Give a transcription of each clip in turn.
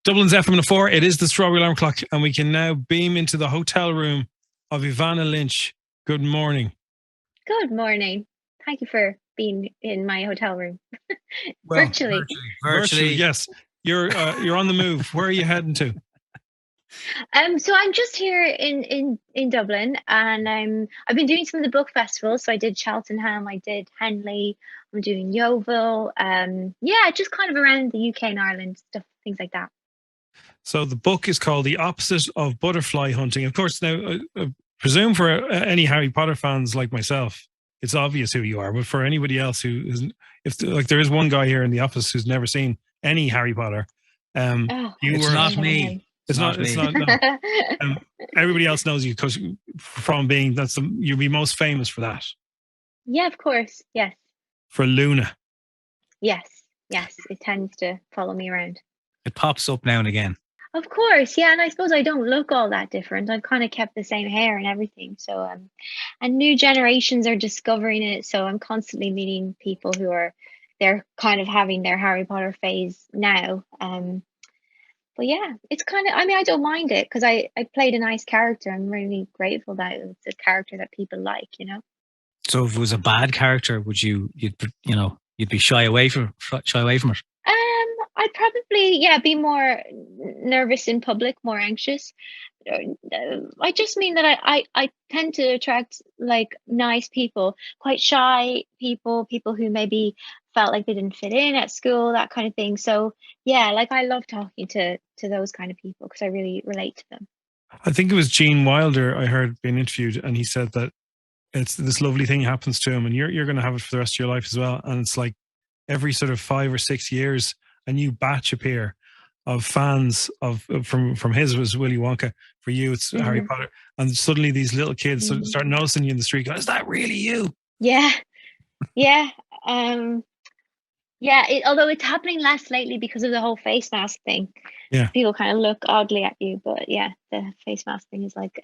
Dublin's FM4. It is the Strawberry Alarm Clock, and we can now beam into the hotel room of Evanna Lynch. Good morning. Good morning. Thank you for being in my hotel room. Well, virtually, yes. You're on the move. Where are you heading to? So I'm just here in Dublin, and I've been doing some of the book festivals. So I did Cheltenham, I did Henley, I'm doing Yeovil. Just kind of around the UK and Ireland stuff, things like that. So the book is called The Opposite of Butterfly Hunting. Of course, now I presume for any Harry Potter fans like myself, it's obvious who you are. But for anybody else who isn't, if like there is one guy here in the office who's never seen any Harry Potter, it's not me. It's not. No. Everybody else knows you because from being you'd be most famous for that. Yeah, of course. Yes. For Luna. Yes. It tends to follow me around. It pops up now and again. Of course, yeah, and I suppose I don't look all that different. I've kind of kept the same hair and everything. So, and new generations are discovering it. So I'm constantly meeting people they're kind of having their Harry Potter phase now. But yeah, it's kind of, I don't mind it because I played a nice character. I'm really grateful that it's a character that people like, you know. So if it was a bad character, you'd be shy away from it? I'd probably, be more nervous in public, more anxious. I just mean that I tend to attract like nice people, quite shy people who maybe felt like they didn't fit in at school, that kind of thing. So yeah, like I love talking to those kind of people because I really relate to them. I think it was Gene Wilder I heard being interviewed, and he said that it's this lovely thing happens to him, and you're going to have it for the rest of your life as well. And it's like every sort of 5 or 6 years, a new batch appear of fans from his was Willy Wonka. For you, it's Harry Potter, and suddenly these little kids start noticing you in the street. Go, is that really you? Yeah. Although it's happening less lately because of the whole face mask thing. Yeah, people kind of look oddly at you, but yeah, the face mask thing is like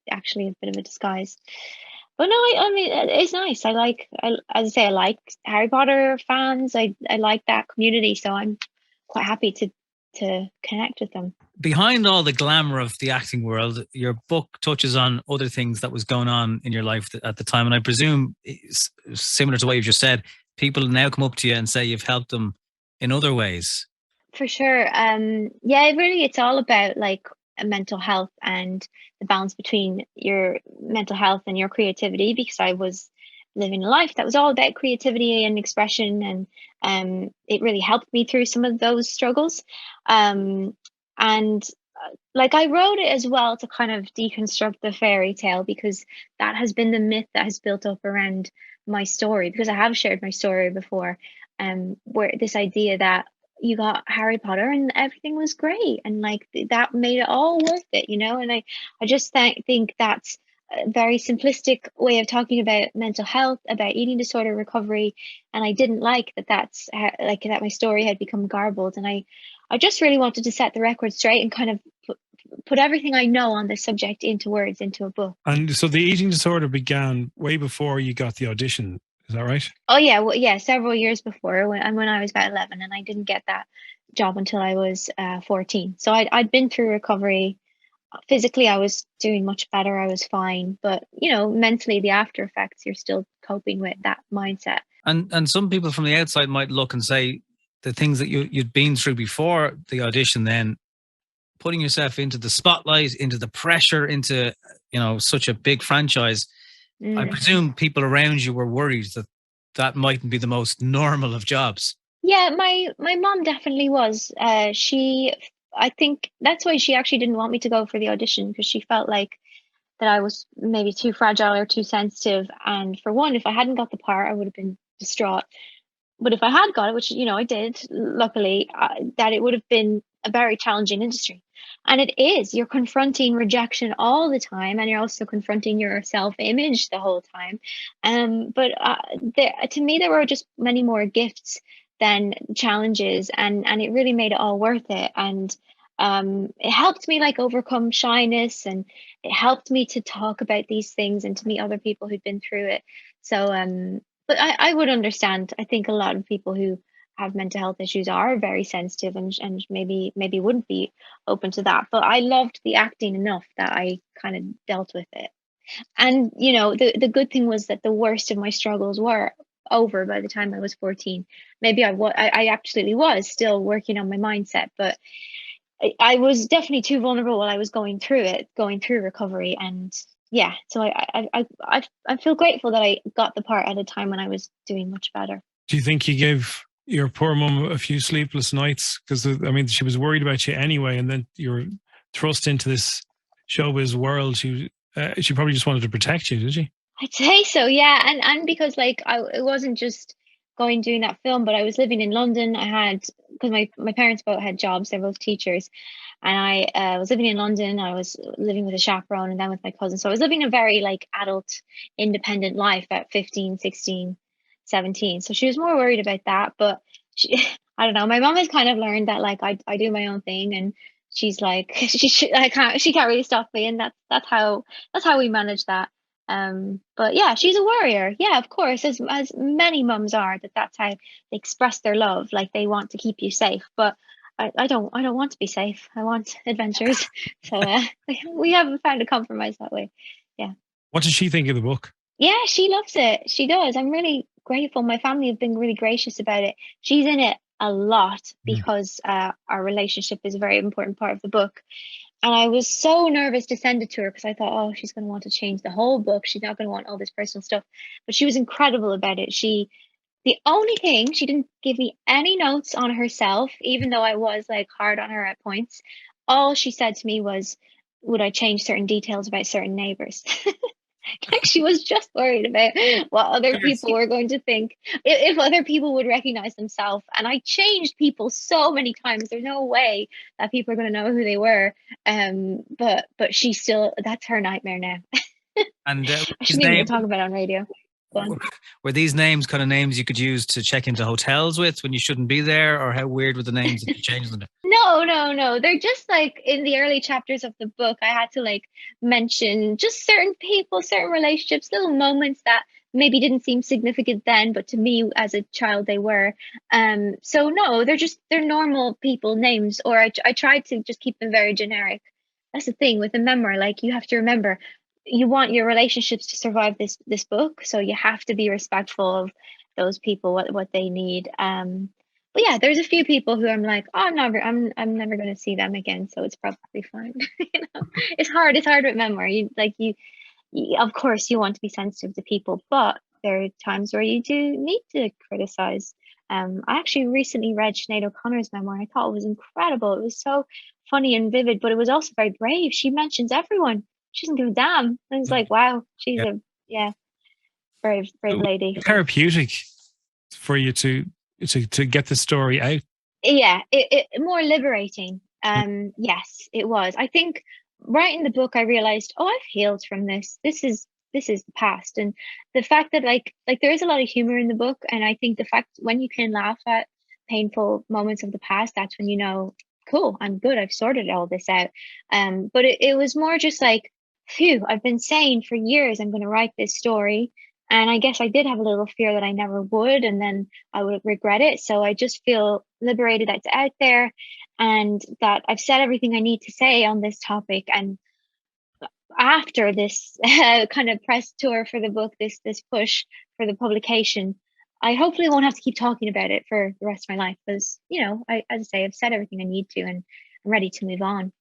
actually a bit of a disguise. But no, I mean, it's nice. As I say, I like Harry Potter fans. I like that community, so I'm quite happy to connect with them. Behind all the glamour of the acting world, your book touches on other things that was going on in your life at the time. And I presume, similar to what you've just said, people now come up to you and say you've helped them in other ways. For sure. It's all about like mental health and the balance between your mental health and your creativity, because I was living a life that was all about creativity and expression, and it really helped me through some of those struggles. Like I wrote it as well to kind of deconstruct the fairy tale, because that has been the myth that has built up around my story, because I have shared my story before, where this idea that you got Harry Potter and everything was great, and like that made it all worth it, you know. And I just think that's a very simplistic way of talking about mental health, about eating disorder recovery, and I didn't like that my story had become garbled, and I just really wanted to set the record straight and kind of put everything I know on this subject into words, into a book. And so the eating disorder began way before you got the audition. Is that right? Oh yeah, well, yeah, several years before, when I was about 11, and I didn't get that job until I was 14. So I'd been through recovery. Physically, I was doing much better. I was fine, but you know, mentally, the after effects, you're still coping with that mindset. And some people from the outside might look and say the things that you'd been through before the audition, then putting yourself into the spotlight, into the pressure, into, you know, such a big franchise. I presume people around you were worried that mightn't be the most normal of jobs. Yeah, my mom definitely was. I think that's why she actually didn't want me to go for the audition, because she felt like that I was maybe too fragile or too sensitive. And for one, if I hadn't got the part, I would have been distraught. But if I had got it, which, you know, I did, luckily, that it would have been a very challenging industry. And it is. You're confronting rejection all the time, and you're also confronting your self-image the whole time. But to me, there were just many more gifts than challenges, and it really made it all worth it. And it helped me like overcome shyness, and it helped me to talk about these things and to meet other people who'd been through it. So, but I would understand. I think a lot of people who have mental health issues are very sensitive and maybe wouldn't be open to that. But I loved the acting enough that I kind of dealt with it. And the good thing was that the worst of my struggles were over by the time I was 14. Maybe I absolutely was still working on my mindset, but I was definitely too vulnerable while I was going through recovery. And yeah, so I feel grateful that I got the part at a time when I was doing much better. Do you think you gave your poor mum a few sleepless nights? Because I mean, she was worried about you anyway, and then you were thrust into this showbiz world. She probably just wanted to protect you, did she? I'd say so, yeah. And because like it wasn't just doing that film, but I was living in London. I had, because my parents both had jobs, they're both teachers, and I was living in London. I was living with a chaperone and then with my cousin. So I was living a very like adult, independent life at 15, 16, 17. So she was more worried about that. But I don't know. My mom has kind of learned that like I do my own thing, and she's like she can't really stop me, and that's how we manage that. But yeah, she's a warrior. Yeah, of course, as many mums are. That's how they express their love. Like they want to keep you safe. But I don't want to be safe. I want adventures. So we haven't found a compromise that way. Yeah. What does she think of the book? Yeah, she loves it. She does. I'm really grateful. My family have been really gracious about it. She's in it a lot because our relationship is a very important part of the book. And I was so nervous to send it to her because I thought, oh, she's going to want to change the whole book. She's not going to want all this personal stuff. But she was incredible about it. The only thing, she didn't give me any notes on herself, even though I was like hard on her at points. All she said to me was, would I change certain details about certain neighbors? Like she was just worried about what other people were going to think, if other people would recognize themselves. And I changed people so many times. There's no way that people are going to know who they were. But she still, that's her nightmare now. And I shouldn't even talk about it on radio. Were these names kind of names you could use to check into hotels with when you shouldn't be there, or how weird were the names that you changed them to? No. They're just like in the early chapters of the book, I had to like mention just certain people, certain relationships, little moments that maybe didn't seem significant then, but to me as a child they were. So no, they're normal people names, or I tried to just keep them very generic. That's the thing with a memoir. Like you have to remember, you want your relationships to survive this book, so you have to be respectful of those people, what they need. But yeah, there's a few people who I'm like, oh, I'm never going to see them again, so it's probably fine. It's hard with memoir. You of course you want to be sensitive to people, but there are times where you do need to criticize. I actually recently read Sinead O'Connor's memoir, and I thought it was incredible. It was so funny and vivid, but it was also very brave. She mentions everyone. She doesn't give a damn. And it's like, wow, she's a brave lady. Therapeutic for you to get the story out. Yeah, it more liberating. Yes, it was. I think writing the book, I realized, oh, I've healed from this. This is the past, and the fact that like there is a lot of humor in the book, and I think the fact when you can laugh at painful moments of the past, that's when you know, cool, I'm good. I've sorted all this out. But it was more just like, phew, I've been saying for years I'm going to write this story. And I guess I did have a little fear that I never would, and then I would regret it. So I just feel liberated that it's out there and that I've said everything I need to say on this topic. And after this kind of press tour for the book, this push for the publication, I hopefully won't have to keep talking about it for the rest of my life because, as I say, I've said everything I need to and I'm ready to move on.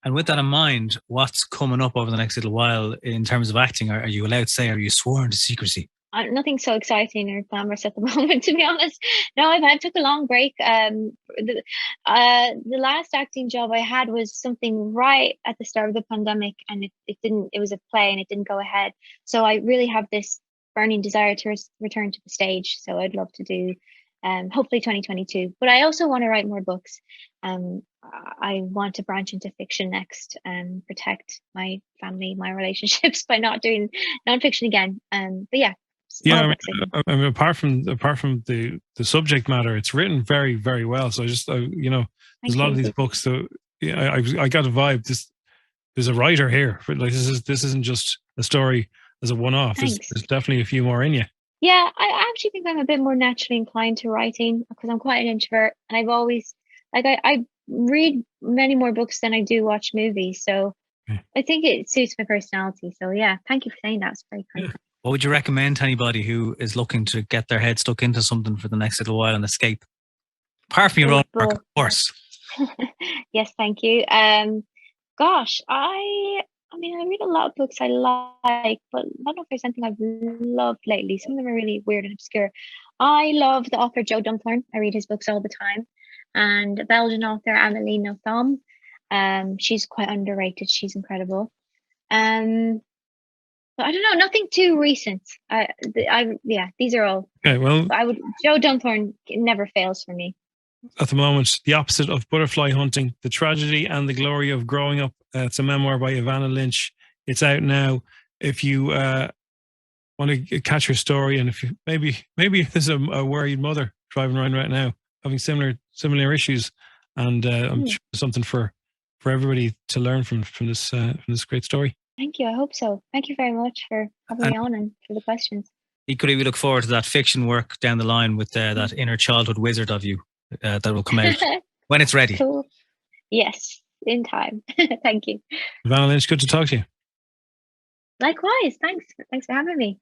And with that in mind, what's coming up over the next little while in terms of acting? Are you allowed to say, are you sworn to secrecy? Nothing so exciting or glamorous at the moment, to be honest. No, I took a long break. The last acting job I had was something right at the start of the pandemic, and it was a play and it didn't go ahead. So I really have this burning desire to return to the stage. So I'd love to do hopefully 2022. But I also want to write more books. I want to branch into fiction next and protect my family, my relationships by not doing nonfiction again. But yeah. Yeah, I mean, apart from the subject matter, it's written very, very well. So I just, there's a lot of these books. So yeah, I got a vibe. There's a writer here. Like this isn't just a story as a one-off. There's definitely a few more in you. Yeah, I actually think I'm a bit more naturally inclined to writing because I'm quite an introvert, and I've always I read many more books than I do watch movies. So Okay. I think it suits my personality. So yeah, thank you for saying that. It's very kind. Yeah. What would you recommend to anybody who is looking to get their head stuck into something for the next little while and escape? Apart from your own work, of course. Yes, thank you. Gosh, I mean, I read a lot of books I like, but I don't know if there's anything I've loved lately. Some of them are really weird and obscure. I love the author Joe Dunthorne. I read his books all the time. And the Belgian author Amelie Nothomb. She's quite underrated. She's incredible. But I don't know, nothing too recent. Yeah, these are all. Okay, well, Joe Dunthorne never fails for me. At the moment, the opposite of butterfly hunting, the tragedy and the glory of growing up. It's a memoir by Evanna Lynch. It's out now. If you want to catch her story, and if you maybe there's a worried mother driving around right now having similar issues, and I'm sure there's something for everybody to learn from this great story. Thank you. I hope so. Thank you very much for having me on and for the questions. Equally, we look forward to that fiction work down the line with that inner childhood wizard of you that will come out when it's ready. Cool. Yes, in time. Thank you. Evanna Lynch, good to talk to you. Likewise. Thanks for having me.